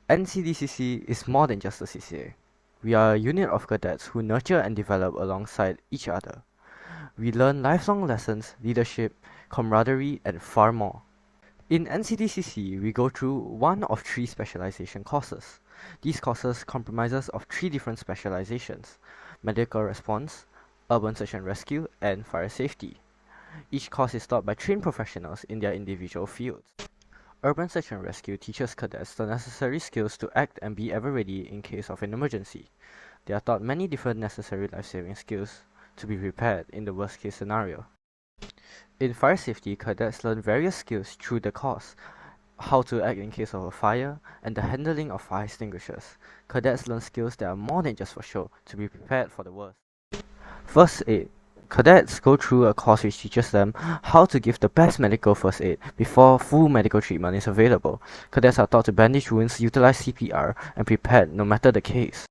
Ncdcc is more than just a CCA. We are a unit of cadets who nurture and develop alongside each other. We learn lifelong lessons, leadership, camaraderie, and far more. In Ncdcc, we go through one of 3 specialization courses. These courses comprises of 3 different specializations: medical response, urban search and rescue, and fire safety. Each course is taught by trained professionals in their individual fields. Urban search and rescue teaches cadets the necessary skills to act and be ever ready in case of an emergency. They are taught many different necessary life-saving skills to be prepared in the worst-case scenario. In fire safety, cadets learn various skills through the course: how to act in case of a fire, and the handling of fire extinguishers. Cadets learn skills that are more than just for show, to be prepared for the worst. First aid. Cadets go through a course which teaches them how to give the best medical first aid before full medical treatment is available. Cadets are taught to bandage wounds, utilize CPR, and prepared no matter the case.